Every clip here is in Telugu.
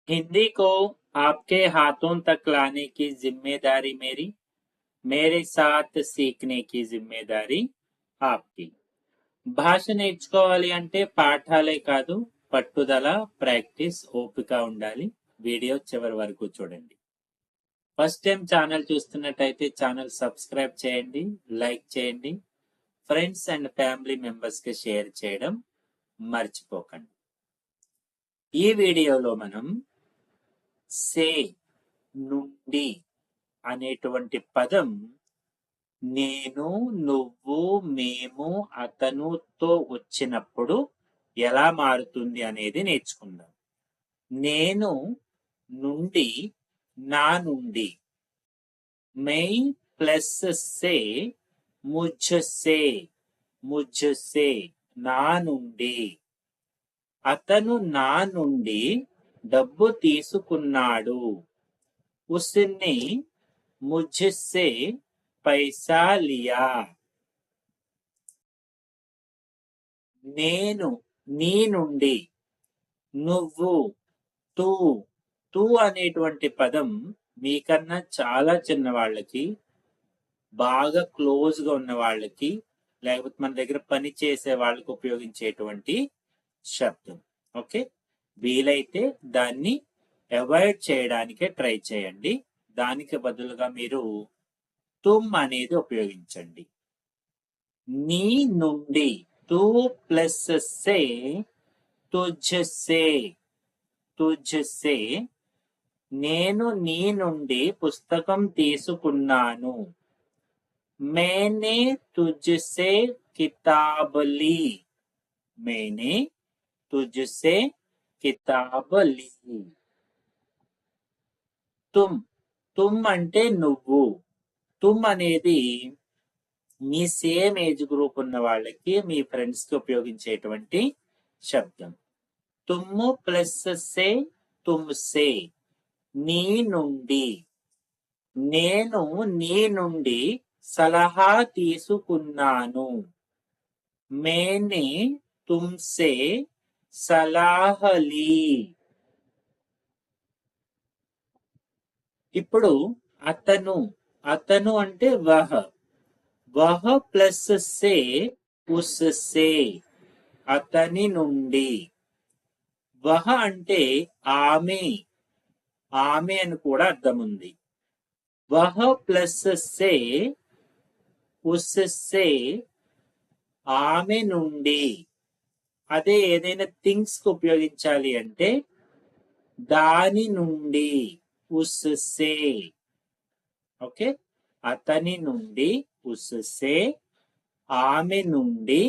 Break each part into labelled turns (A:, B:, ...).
A: हिंदी को आपके हाथों तक लाने की जिम्मेदारी मेरी, मेरे साथ सीखने की जिम्मेदारी आपकी. భాష నేర్చుకోవాలి అంటే పాఠాలే కాదు, పట్టుదల, ప్రాక్టీస్, ఓపిక ఉండాలి. వీడియో చివరి వరకు చూడండి. ఫస్ట్ టైం ఛానల్ చూస్తున్నట్టయితే ఛానల్ సబ్స్క్రైబ్ చేయండి, లైక్ చేయండి, ఫ్రెండ్స్ అండ్ ఫ్యామిలీ మెంబర్స్ కి షేర్ చేయడం మర్చిపోకండి. ఈ వీడియోలో మనం సే నుండి అనేటువంటి పదం నేను, నువ్వు, మేము, అతనుతో వచ్చినప్పుడు ఎలా మారుతుంది అనేది నేర్చుకుందాం. నేను నుండి, నా నుండి, मैं प्लस से मुझसे, मुझसे, నా నుండి. అతను నా నుండి డబ్బు తీసుకున్నాడు. उसने मुझसे पैसा लिया. నేను నీ నుండి, నువ్వు తూ, తూ అనేటువంటి పదం మీకన్నా చాలా చిన్న వాళ్ళకి, బాగా క్లోజ్ గా ఉన్న వాళ్ళకి, లేకపోతే మన దగ్గర పని చేసే వాళ్ళకి ఉపయోగించేటువంటి శబ్దం. ఓకే, వీలైతే దాన్ని అవాయిడ్ చేయడానికే ట్రై చేయండి. దానికి బదులుగా మీరు తుమ్ అనేది ఉపయోగించండి. నీ నుండి, తూ ప్లస్ సే, తుజ్సే, తుజ్సే. నేను నీ నుండి పుస్తకం తీసుకున్నాను. मैंने तुझसे किताब ली. मैंने तुझसे किताब ली. తుమ్, తుమ్ అంటే నువ్వు. తుమ్ అనేది మీ సేమ్ ఏజ్ గ్రూప్ ఉన్న వాళ్ళకి, మీ ఫ్రెండ్స్ కి ఉపయోగించేటువంటి శబ్దం. తుమ్ము ప్లస్ సే, తుమ్సే, నీ నుండి. నేను నీ నుండి సలహా తీసుకున్నాను. मैंने तुमसे सलाह ली. ఇప్పుడు అతను, అతను అంటే వహ, వహ ప్లస్ సే ఉస్సే, అతని నుండి. వహ అంటే ఆమె, ఆమె అని కూడా అర్థం ఉంది. వహ ప్లస్ సే ఉస్సే, ఆమె నుండి. అదే ఏదైనా థింగ్స్ కు ఉపయోగించాలి అంటే దాని నుండి, ఉస్సే. ఓకే, అతని నుండి ఉస్సే, ఆమె నుండి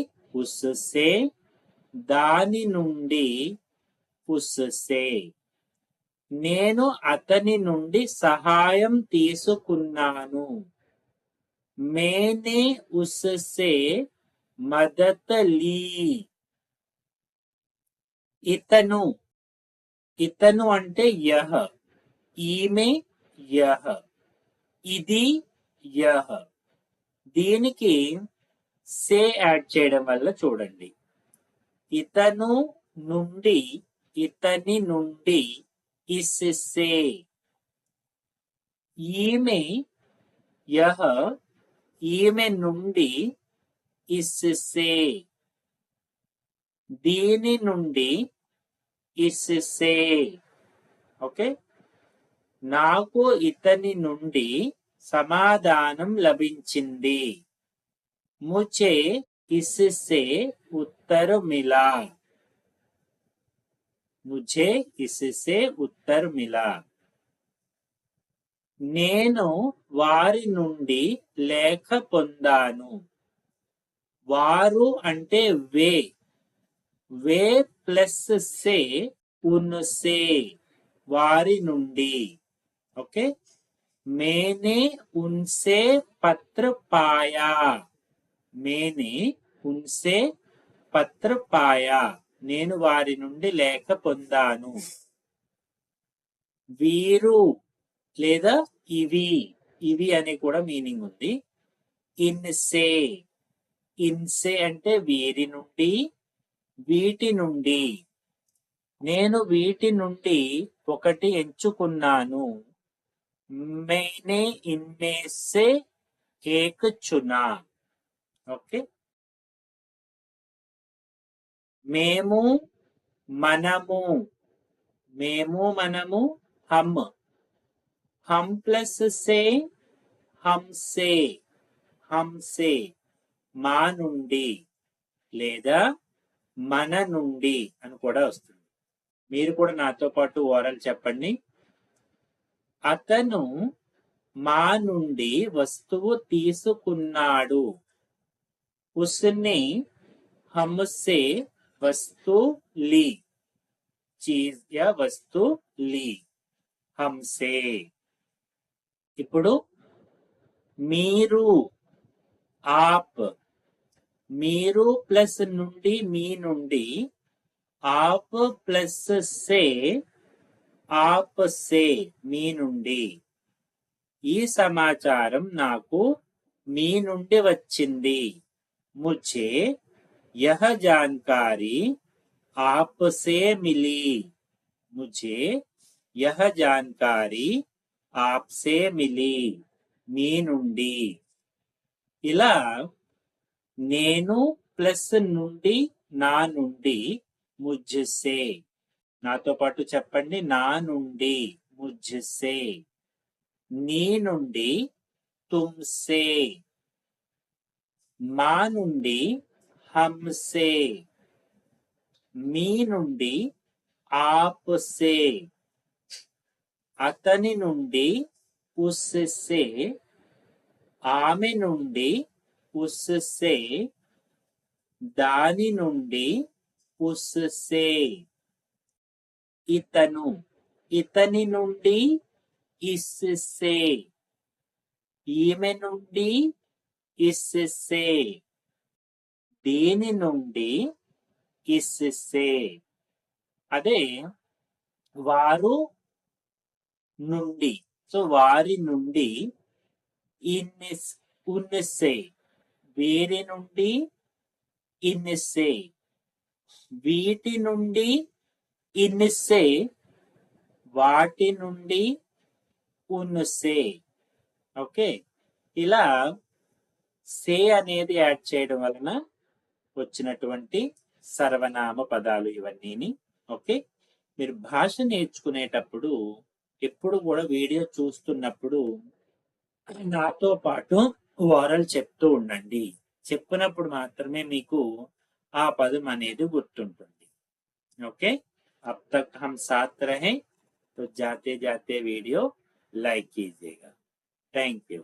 A: ఉస్సే, దాని నుండి ఉస్సే. నేను అతని నుండి సహాయం తీసుకున్నాను. मैंने उससे मदद ली. ఇతను, ఇతను అంటే యహ, ఈమె యహ, ఇది యహ. దీనికి సే యాడ్ చేయడం వల్ల చూడండి, ఇతను నుండి, ఇతని నుండి, ఇస్సే. ఈమె యహ, ఈమె నుండి, ఇస్సే. దీని నుండి, ఇస్సే. ఓకే, నాకు ఇతని నుండి సమాధానం లభించింది. ముझे इससे उत्तर मिला. मुझे इससे उत्तर मिला. నేను వారి నుండి లేఖ పొందాను. వారు అంటే వే, వే ప్లస్ సే ఉన్సే, వారి నుండి. ఓకే, मैंने उनसे पत्र पाया. मैंने उनसे पत्र पाया, నేను వారి నుండి లేఖ పొందాను. వీరు లేదా ఇవి, ఇవి అని కూడా మీనింగ్ ఉంది. ఇన్సే, ఇన్సే అంటే వీరి నుండి, వీటి నుండి. నేను వీటి నుండి ఒకటి ఎంచుకున్నాను. मैंने इनमें से एक चुना. ఓకే, మేము, మనము, మేము మనము हम प्लस से हमसे, हमसे మా నుండి లేదా మన నుండి అని కూడా వస్తుంది. మీరు కూడా నాతో పాటు ఓరల్ చెప్పండి. అతను మా నుండి వస్తువు తీసుకున్నాడు. उसने हमसे वस्तु ली. चीज या वस्तु ली हमसे. ఇప్పుడు మీరు, आप, మీరు ప్లస్ నుండి మీ నుండి, आप ప్లస్ से आप से మీ నుండి. ఈ సమాచారం నాకు మీ నుండి వచ్చింది. मुझे यह जानकारी आपसे मिली. मुझे यह जानकारी आपसे मिली. మీ నుండి. ఇలా నేను ప్లస్ నుండి నా నుండి मुझसे. నాతో పాటు చెప్పండి, నా నుండి मुझसे. నీ నుండి तुमसे. మా నుండి हमसे. మీ నుండి आपसे. అతని నుండి उससे. ఆమె నుండి उससे. దాని నుండి उससे. ఇతను, ఇతని నుండి इससे. ఈమె నుండి इससे. దీని నుండి इससे. అదే వారు నుండి, సో వారి నుండి उनसे. వీరి నుండి इनसे. వీటి నుండి इनसे. వాటి నుండి उनसे. ఓకే, ఇలా సే అనేది యాడ్ చేయడం వలన వచ్చినటువంటి సర్వనామ పదాలు ఇవన్నీ. ఓకే, మీరు భాష నేర్చుకునేటప్పుడు ఎప్పుడు కూడా వీడియో చూస్తున్నప్పుడు నాతో పాటు ఓరల్ చెప్తూ ఉండండి. చెప్పినప్పుడు మాత్రమే మీకు ఆ పదం అనేది గుర్తుంటుంది. ఓకే, अब तक हम साथ रहे तो जाते जाते वीडियो लाइक कीजिएगा. Thank you.